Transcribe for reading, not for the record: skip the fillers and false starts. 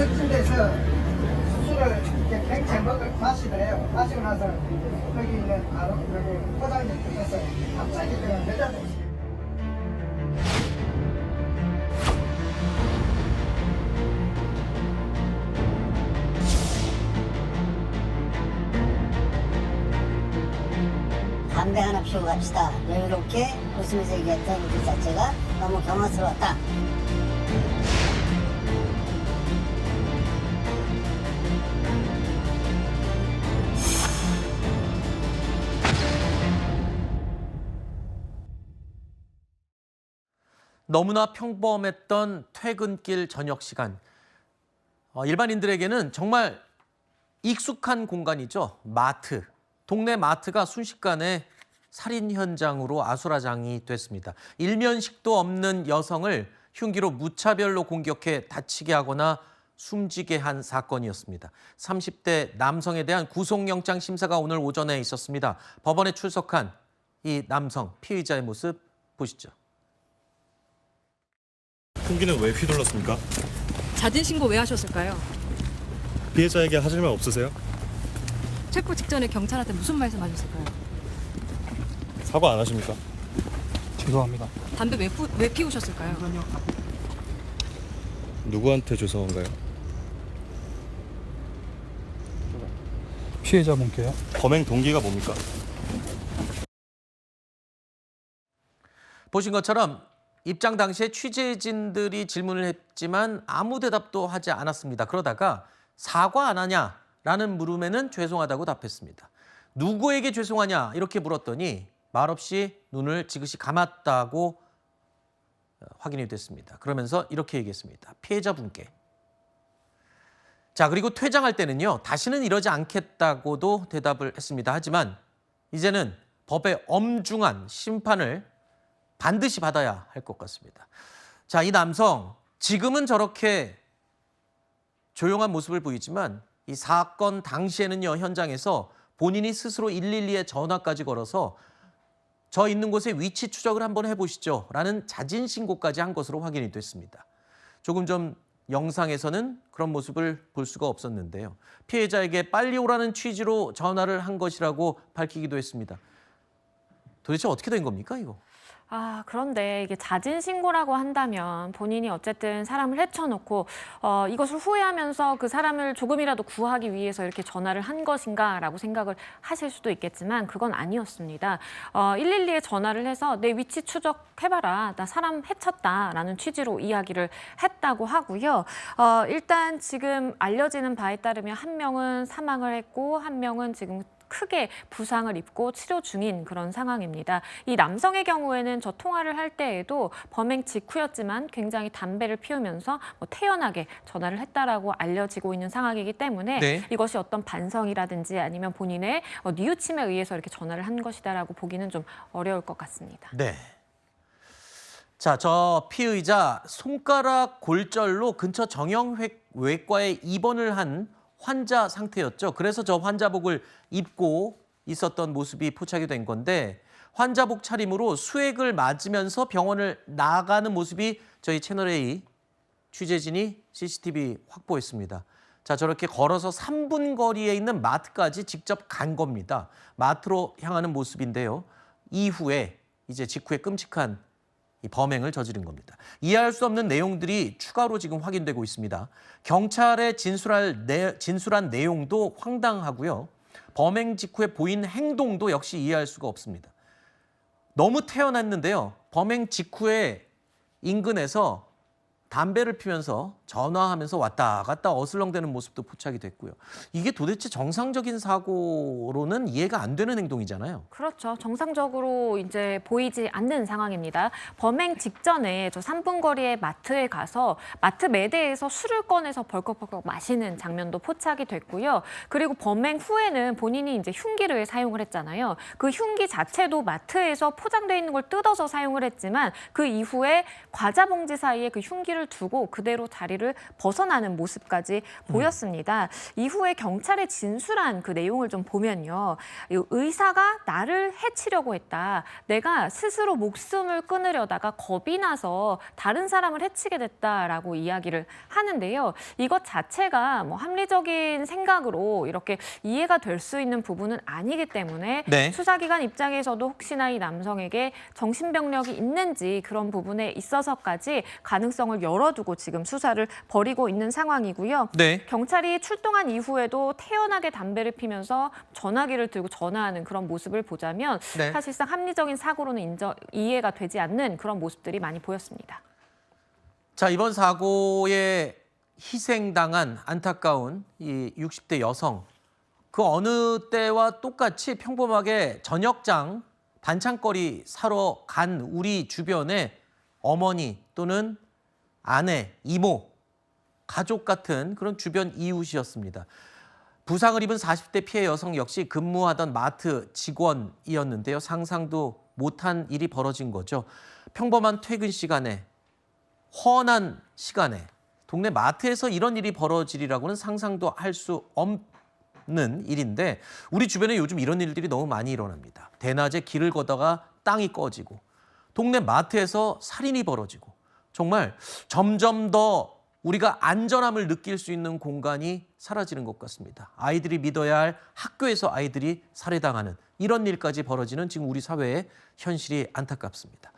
석진 데서 술을 이렇게 팽채 마시더래요. 마시고 나서 여기 있는 바로 여기 포장지 쪽에서 갑자기 그냥 여자들이 담배 하나 피우고 갑시다. 여유롭게 웃으면서 얘기했던 그 자체가 너무 경험스러웠다. 너무나 평범했던 퇴근길 저녁 시간. 일반인들에게는 정말 익숙한 공간이죠. 마트. 동네 마트가 순식간에 살인 현장으로 아수라장이 됐습니다. 일면식도 없는 여성을 흉기로 무차별로 공격해 다치게 하거나 숨지게 한 사건이었습니다. 30대 남성에 대한 구속영장 심사가 오늘 오전에 있었습니다. 법원에 출석한 이 남성 피의자의 모습 보시죠. 흉기는 왜 휘둘렀습니까? 자진 신고 왜 하셨을까요? 피해자에게 하실 말 없으세요? 체포 직전에 경찰한테 무슨 말씀하셨을까요? 사과 안 하십니까? 죄송합니다. 담배 왜 피우셨을까요? 누구한테 죄송한가요? 피해자분께요. 범행 동기가 뭡니까? 보신 것처럼 입장 당시에 취재진들이 질문을 했지만 아무 대답도 하지 않았습니다. 그러다가 사과 안 하냐라는 물음에는 죄송하다고 답했습니다. 누구에게 죄송하냐 이렇게 물었더니 말없이 눈을 지그시 감았다고 확인이 됐습니다. 그러면서 이렇게 얘기했습니다. 피해자분께. 자, 그리고 퇴장할 때는요. 다시는 이러지 않겠다고도 대답을 했습니다. 하지만 이제는 법의 엄중한 심판을 반드시 받아야 할 것 같습니다. 자, 이 남성 지금은 저렇게 조용한 모습을 보이지만 이 사건 당시에는요. 현장에서 본인이 스스로 112에 전화까지 걸어서 저 있는 곳의 위치 추적을 한번 해보시죠 라는 자진 신고까지 한 것으로 확인이 됐습니다. 조금 전 영상에서는 그런 모습을 볼 수가 없었는데요. 피해자에게 빨리 오라는 취지로 전화를 한 것이라고 밝히기도 했습니다. 도대체 어떻게 된 겁니까 이거? 그런데 이게 자진 신고라고 한다면 본인이 어쨌든 사람을 해쳐놓고 이것을 후회하면서 그 사람을 조금이라도 구하기 위해서 이렇게 전화를 한 것인가라고 생각을 하실 수도 있겠지만 그건 아니었습니다. 112에 전화를 해서 내 위치 추적해봐라. 나 사람 해쳤다라는 취지로 이야기를 했다고 하고요. 일단 지금 알려지는 바에 따르면 한 명은 사망을 했고 한 명은 지금 크게 부상을 입고 치료 중인 그런 상황입니다. 이 남성의 경우에는 저 통화를 할 때에도 범행 직후였지만 굉장히 담배를 피우면서 태연하게 전화를 했다라고 알려지고 있는 상황이기 때문에 네. 이것이 어떤 반성이라든지 아니면 본인의 뉘우침에 의해서 이렇게 전화를 한 것이다라고 보기는 좀 어려울 것 같습니다. 네. 자, 저 피의자 손가락 골절로 근처 정형외과에 입원을 한 환자 상태였죠. 그래서 저 환자복을 입고 있었던 모습이 포착이 된 건데 환자복 차림으로 수액을 맞으면서 병원을 나가는 모습이 저희 채널A 취재진이 CCTV 확보했습니다. 자, 저렇게 걸어서 3분 거리에 있는 마트까지 직접 간 겁니다. 마트로 향하는 모습인데요. 이후에 이제 직후에 끔찍한 이 범행을 저지른 겁니다. 이해할 수 없는 내용들이 추가로 지금 확인되고 있습니다. 경찰에 진술한 내용도 황당하고요. 범행 직후에 보인 행동도 역시 이해할 수가 없습니다. 너무 태어났는데요. 범행 직후에 인근에서 담배를 피면서 전화하면서 왔다 갔다 어슬렁대는 모습도 포착이 됐고요. 이게 도대체 정상적인 사고로는 이해가 안 되는 행동이잖아요. 그렇죠. 정상적으로 이제 보이지 않는 상황입니다. 범행 직전에 저 3분 거리의 마트에 가서 마트 매대에서 술을 꺼내서 벌컥벌컥 마시는 장면도 포착이 됐고요. 그리고 범행 후에는 본인이 이제 흉기를 사용을 했잖아요. 그 흉기 자체도 마트에서 포장되어 있는 걸 뜯어서 사용을 했지만 그 이후에 과자 봉지 사이에 그 흉기를 손을 두고 그대로 자리를 벗어나는 모습까지 보였습니다. 이후에 경찰에 진술한 그 내용을 좀 보면요. 이 의사가 나를 해치려고 했다. 내가 스스로 목숨을 끊으려다가 겁이 나서 다른 사람을 해치게 됐다라고 이야기를 하는데요. 이것 자체가 뭐 합리적인 생각으로 이렇게 이해가 될 수 있는 부분은 아니기 때문에 네. 수사기관 입장에서도 혹시나 이 남성에게 정신병력이 있는지 그런 부분에 있어서까지 가능성을 열어두고 지금 수사를 벌이고 있는 상황이고요. 네. 경찰이 출동한 이후에도 태연하게 담배를 피면서 전화기를 들고 전화하는 그런 모습을 보자면 네. 사실상 합리적인 사고로는 이해가 되지 않는 그런 모습들이 많이 보였습니다. 자, 이번 사고에 희생당한 안타까운 이 60대 여성. 그 어느 때와 똑같이 평범하게 저녁장 반찬거리 사러 간 우리 주변에 어머니 또는 아내, 이모, 가족 같은 그런 주변 이웃이었습니다. 부상을 입은 40대 피해 여성 역시 근무하던 마트 직원이었는데요. 상상도 못한 일이 벌어진 거죠. 평범한 퇴근 시간에, 훤한 시간에 동네 마트에서 이런 일이 벌어지리라고는 상상도 할 수 없는 일인데 우리 주변에 요즘 이런 일들이 너무 많이 일어납니다. 대낮에 길을 걷다가 땅이 꺼지고 동네 마트에서 살인이 벌어지고 정말 점점 더 우리가 안전함을 느낄 수 있는 공간이 사라지는 것 같습니다. 아이들이 믿어야 할 학교에서 아이들이 살해당하는 이런 일까지 벌어지는 지금 우리 사회의 현실이 안타깝습니다.